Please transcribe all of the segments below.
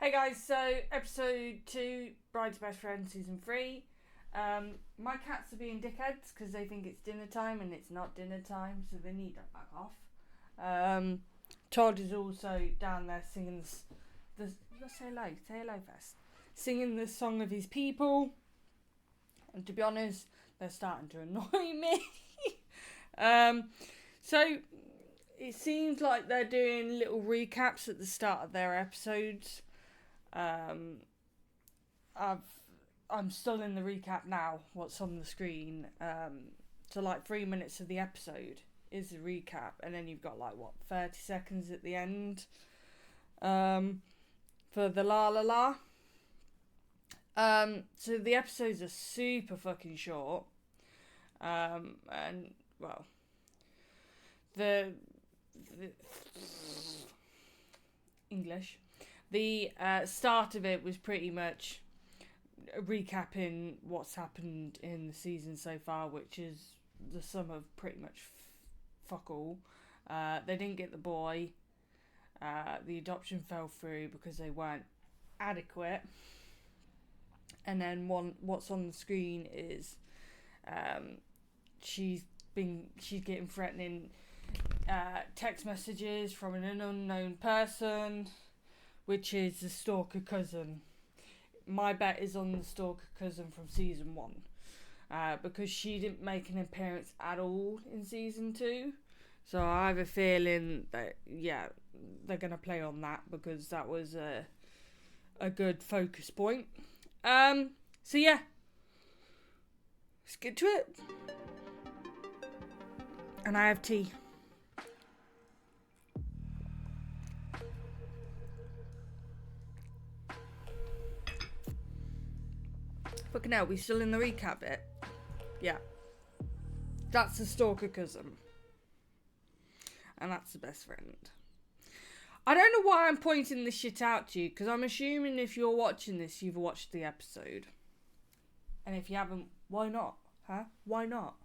Hey guys, so episode 2, Bride's Best Friend, season 3. My cats are being dickheads because they think it's dinner time and it's not dinner time, so they need to back off. Todd is also down there singing say hello first. Singing the song of his people. And to be honest, they're starting to annoy me. So it seems like they're doing little recaps at the start of their episodes. I'm still in the recap now, what's on the screen. So like 3 minutes of the episode is the recap, and then you've got 30 seconds at the end for the la la la. So the episodes are super fucking short. And well, the English. The start of it was pretty much recapping what's happened in the season so far, which is the sum of pretty much fuck all. They didn't get the boy. The adoption fell through because they weren't adequate. And then what's on the screen is she's getting threatening text messages from an unknown person, which is the stalker cousin. My bet is on the stalker cousin from season 1, because she didn't make an appearance at all in season 2. So I have a feeling that they're gonna play on that because that was a good focus point. So yeah, let's get to it. And I have tea. Fucking hell, we still in the recap bit? Yeah. That's the stalker cousin. And that's the best friend. I don't know why I'm pointing this shit out to you, because I'm assuming if you're watching this, you've watched the episode. And if you haven't, why not? Huh? Why not?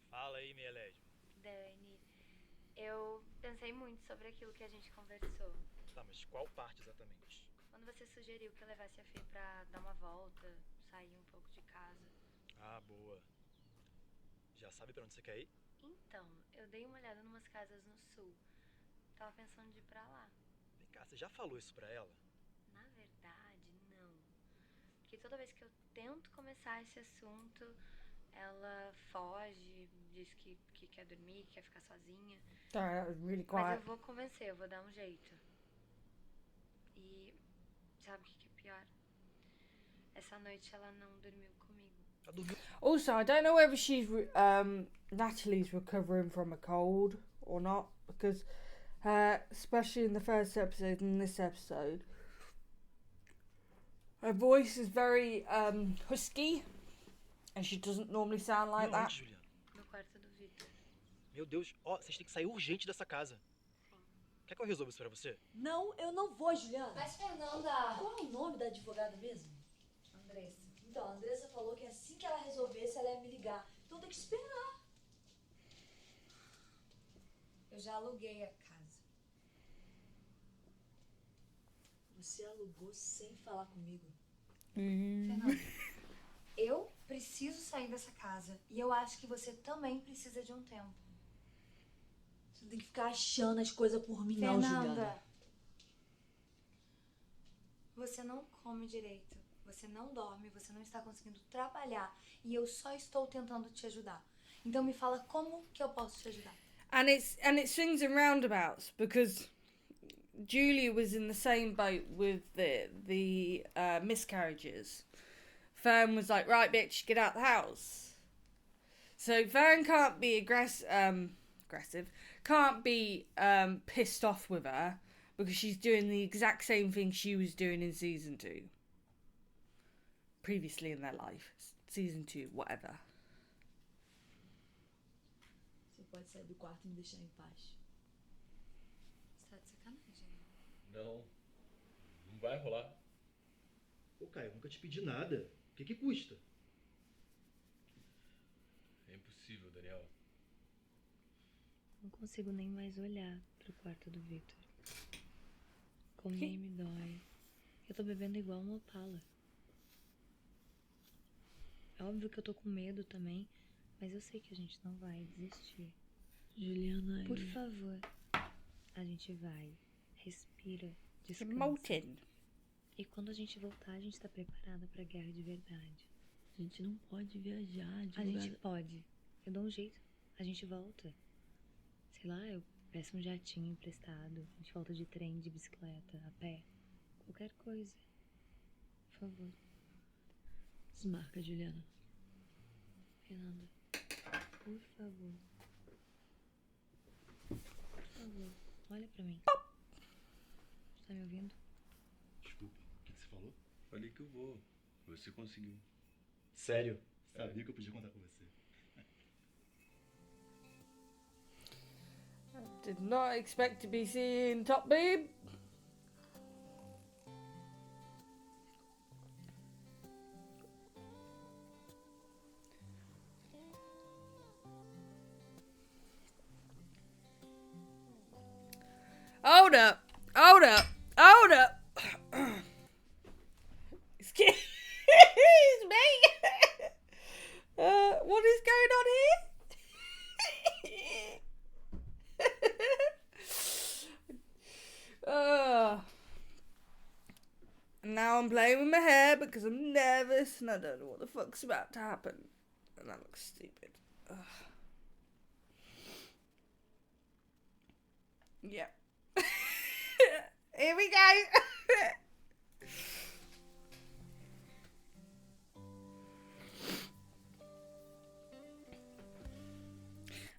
Fala aí, MELHOR. Dani, eu pensei muito sobre aquilo que a gente conversou. Tá, mas qual parte exatamente? Quando você sugeriu que eu levasse a Fê pra dar uma volta, sair um pouco de casa. Ah, boa. Já sabe pra onde você quer ir? Então, eu dei uma olhada numas casas no sul. Tava pensando de ir pra lá. Vem cá, você já falou isso pra ela? Na verdade, não. Porque toda vez que eu tento começar esse assunto, ela foge, diz que quer dormir, que quer ficar sozinha. Sorry, that was really Mas quiet. eu vou convencer, eu vou dar um jeito. E sabe o que é pior? Essa noite ela não dormiu comigo. Tá dormindo? Also, I don't know whether Natalie's recovering from a cold or not, because especially in the first episode and this episode, her voice is very husky, and she doesn't normally sound like that. Onde, Juliana? No quarto do Victor. Meu Deus, ó, vocês têm que sair urgente dessa casa. Sim. Quer que eu resolva isso pra você? Não, eu não vou, Juliana. Mas, Fernanda... Qual é o nome da advogada mesmo? Andressa. Então, a Andressa falou que assim que ela resolvesse, ela ia me ligar. Então tem que esperar. Eu já aluguei a casa. Você alugou sem falar comigo. Fernanda, eu preciso sair dessa casa. E eu acho que você também precisa de um tempo. Você não tem que ficar achando as coisas por mim, não, Juliana. Fernanda, você não come direito. Você não dorme, você não está conseguindo trabalhar. E eu só estou tentando te ajudar. Então me fala como que eu posso te ajudar. And it swings and roundabouts because Julia was in the same boat with the miscarriages. Fern was like, right, bitch, get out the house. So Fern can't be aggressive, can't be pissed off with her because she's doing the exact same thing she was doing in season 2. Previously in their life. Season 2, whatever. Você pode sair do quarto e me deixar em paz. Você tá de sacanagem. Não, não vai rolar. Ô, Caio, eu nunca te pedi nada. O que custa? consigo nem mais olhar pro quarto do Victor. Como nem me dói. Eu tô bebendo igual uma opala. É óbvio que eu tô com medo também, mas eu sei que a gente não vai desistir. Juliana, Por favor, a gente vai. Respira, descansa. Molten. E quando a gente voltar, a gente tá preparada pra guerra de verdade. a gente não pode viajar de A lugar... gente pode. Eu dou um jeito. A gente volta. Sei lá, eu peço um jatinho emprestado. A gente volta de trem, de bicicleta, a pé. Qualquer coisa. Por favor. Desmarca, Juliana. Fernanda. Por favor. Por favor. Olha pra mim. Tá me ouvindo? Desculpa, o que você falou? Falei que eu vou. Você conseguiu. Sério? Sabia que eu podia contar com você. Did not expect to be seeing Top Boob. Hold up. Hold up. Hold up. Excuse me. What is going on here? Now I'm playing with my hair because I'm nervous and I don't know what the fuck's about to happen. And that looks stupid. Ugh. Yeah. Here we go.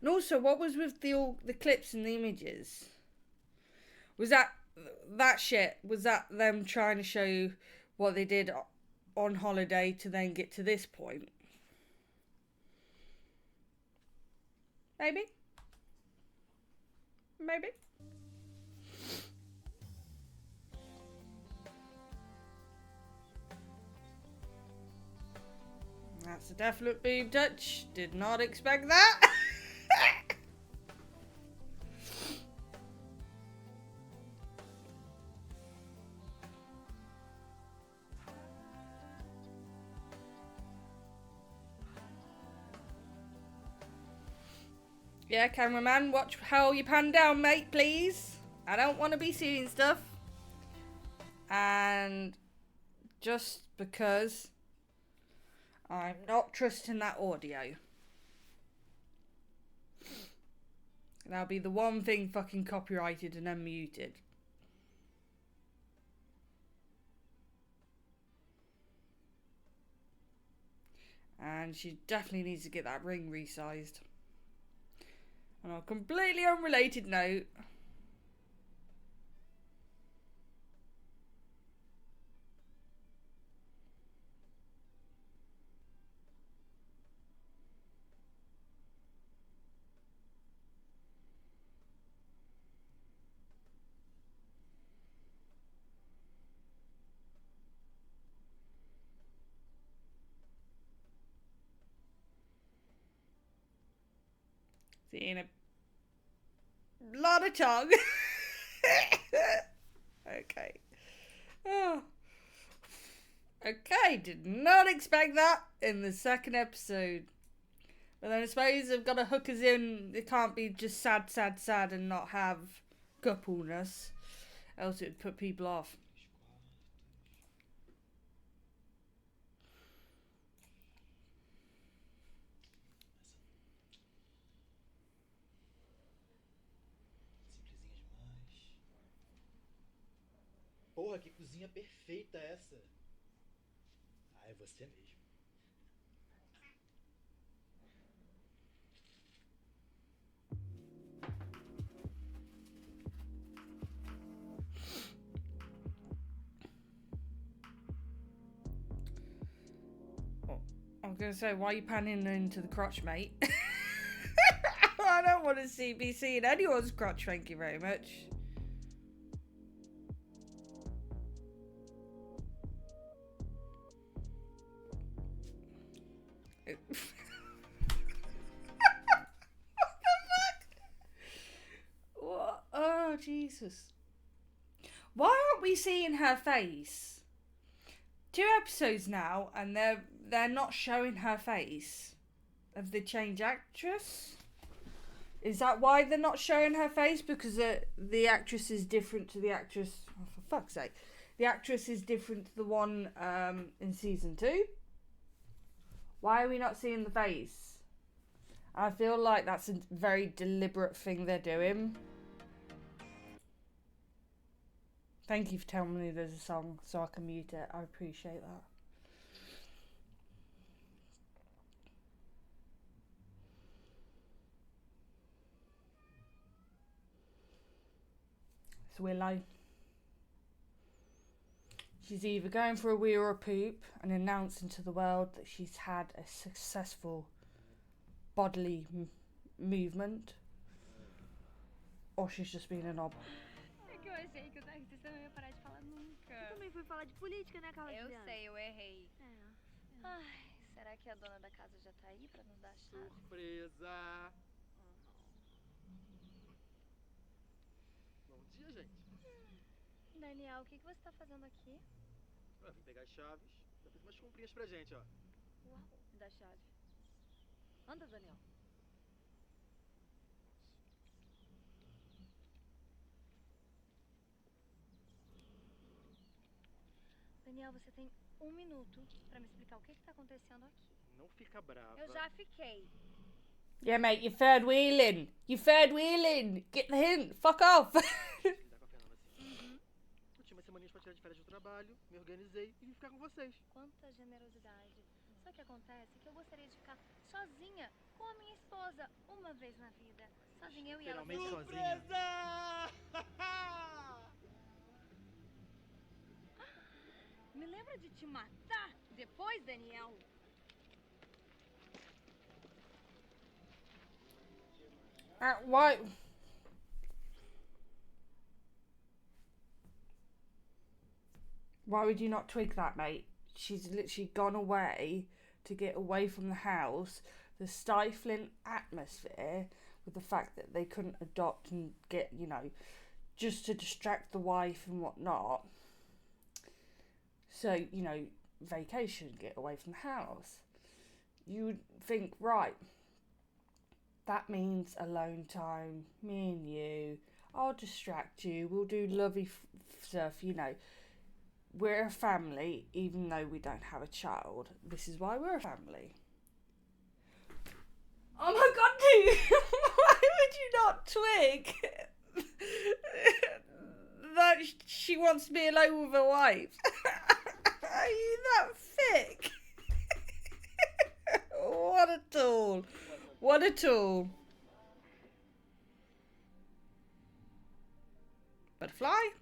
And also, what was with the clips and the images? Was that shit? Was that them trying to show you what they did on holiday to then get to this point? Maybe. Maybe. That's a definite boob touch. Did not expect that. Yeah, cameraman, watch how you pan down, mate, please. I don't want to be seeing stuff. And just because I'm not trusting that audio. That'll be the one thing fucking copyrighted and unmuted. And she definitely needs to get that ring resized. On a completely unrelated note, seeing a lot of tongue. Okay. Oh. Okay, did not expect that in the second episode. But then I suppose they've got to hook us in. It can't be just sad, sad, sad and not have coupleness. Else it would put people off. Simplesinha demais. Porra, que cozinha perfeita essa. Ah, é você mesmo. I was going to say, why are you panning into the crotch, mate? I don't want to be seeing anyone's crotch, thank you very much. What the fuck? Jesus. Why aren't we seeing her face? 2 episodes now, and they're not showing her face. Have they changed actress? Is that why they're not showing her face? Because the actress is different to the actress. Oh, for fuck's sake. The actress is different to the one in season 2. Why are we not seeing the face? I feel like that's a very deliberate thing they're doing. Thank you for telling me there's a song so I can mute it. I appreciate that. It's Willow. She's either going for a wee or a poop and announcing to the world that she's had a successful bodily movement, or she's just been a knob. É que eu achei que o taxista não ia parar de falar nunca. Eu também fui falar de política, né, Carla? Eu sei, eu errei. É. Ai, será que a dona da casa já tá aí pra nos dar a chave? Surpresa! Bom dia, gente. Daniel, o que você tá fazendo aqui? Eu vim pegar as chaves. Eu fiz umas comprinhas pra gente, ó. Uau, me dá a chave. Anda, Daniel. Daniel, você tem 1 minuto pra me explicar o que tá acontecendo aqui. Não fica brava. Eu já fiquei. Yeah, mate, you're third wheeling. You're third wheeling. Get the hint. Fuck off. Lidar com a Fernanda assim. Eu tinha umas semaninhas pra tirar de férias do trabalho, me organizei e vim ficar com vocês. Quanta generosidade. Só que acontece que eu gostaria de ficar sozinha com a minha esposa uma vez na vida. Sozinha, eu e ela. Finalmente sozinha. Me lembra de te matar depois, Daniel? Why? Why would you not twig that, mate? She's literally gone away to get away from the house, the stifling atmosphere, with the fact that they couldn't adopt and get, you know, just to distract the wife and whatnot. So, you know, vacation, get away from the house. You would think, right, that means alone time, me and you, I'll distract you, we'll do lovey stuff, you know. We're a family, even though we don't have a child. This is why we're a family. Oh my god, dude! Why would you not twig that she wants to be alone with her wife? Are you that thick? What a tool. What a tool. Butterfly?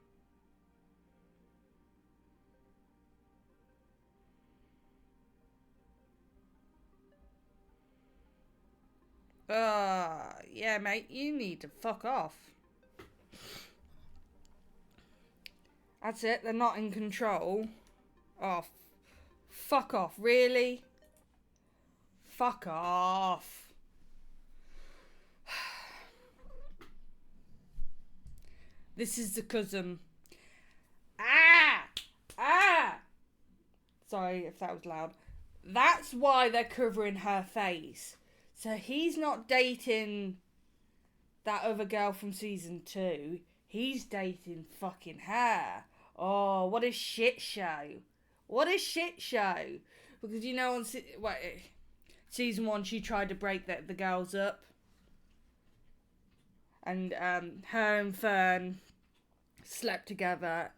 Yeah, mate, you need to fuck off. That's it, they're not in control. Oh, fuck off, really? Fuck off. This is the cousin. Sorry if that was loud. That's why they're covering her face. So he's not dating that other girl from season 2. He's dating fucking her. Oh, what a shit show. What a shit show. Because, you know, on season 1, she tried to break the girls up. And her and Fern slept together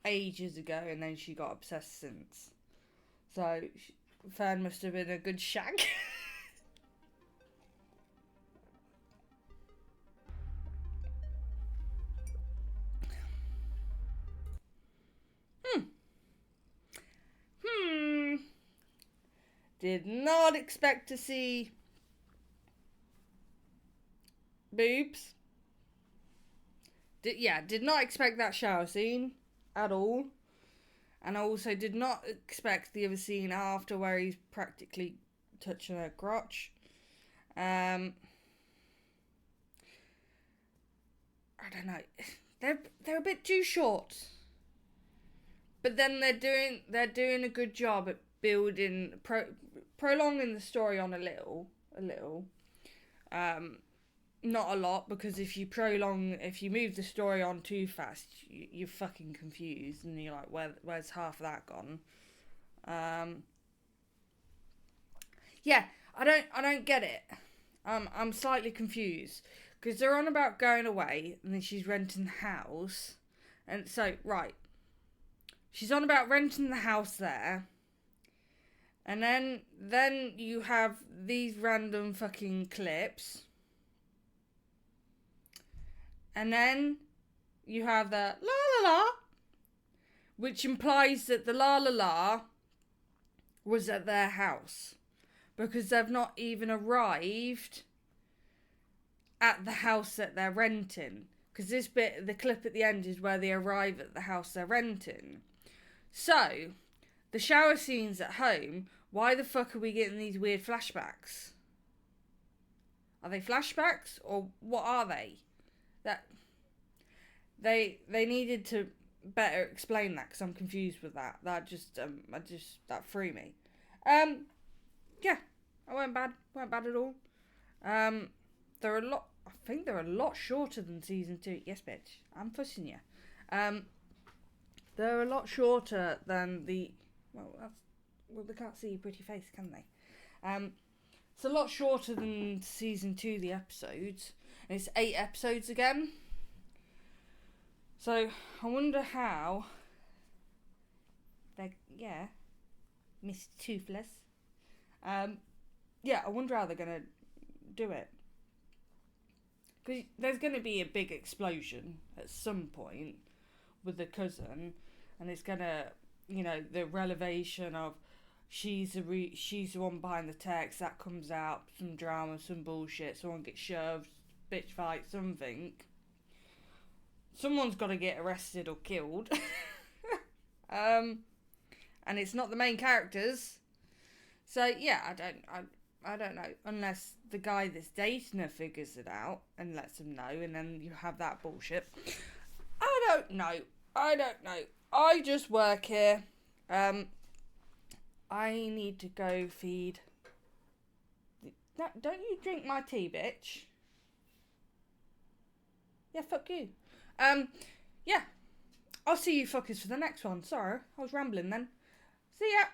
ages ago, and then she got obsessed since. So, Fern must have been a good shag. Did not expect to see boobs. Did not expect that shower scene at all. And I also did not expect the other scene after where he's practically touching her crotch. I don't know. They're a bit too short. But then they're doing a good job at building, prolonging the story on a little. Not a lot, because if you move the story on too fast, you're fucking confused, and you're like, where's half of that gone? Yeah, I don't get it. I'm slightly confused, because they're on about going away, and then she's renting the house, and so right, she's on about renting the house there, and then you have these random fucking clips. And then you have the la la la, which implies that the la la la was at their house, because they've not even arrived at the house that they're renting. Because this bit, the clip at the end, is where they arrive at the house they're renting. So, the shower scenes at home, why the fuck are we getting these weird flashbacks? Are they flashbacks, or what are they? That they needed to better explain that, because I'm confused with that. That just that threw me. Yeah, I weren't bad at all. They're a lot. I think they're a lot shorter than season 2. Yes, bitch, I'm fussing you. They're a lot shorter than the. Well, they can't see your pretty face, can they? It's a lot shorter than season 2, the episodes. And it's 8 episodes again. So, I wonder how Miss Toothless. I wonder how they're going to do it. Because there's going to be a big explosion at some point with the cousin. And it's going to, the revelation of she's the one behind the text. That comes out, some drama, some bullshit. Someone gets shoved, bitch fight, something. Someone's got to get arrested or killed. And it's not the main characters. So, yeah, I don't know. Unless the guy that's dating her figures it out and lets them know, and then you have that bullshit. I don't know. I just work here. I need to go feed. No, don't you drink my tea, bitch. Yeah, fuck you. Yeah. I'll see you fuckers for the next one. Sorry, I was rambling then. See ya.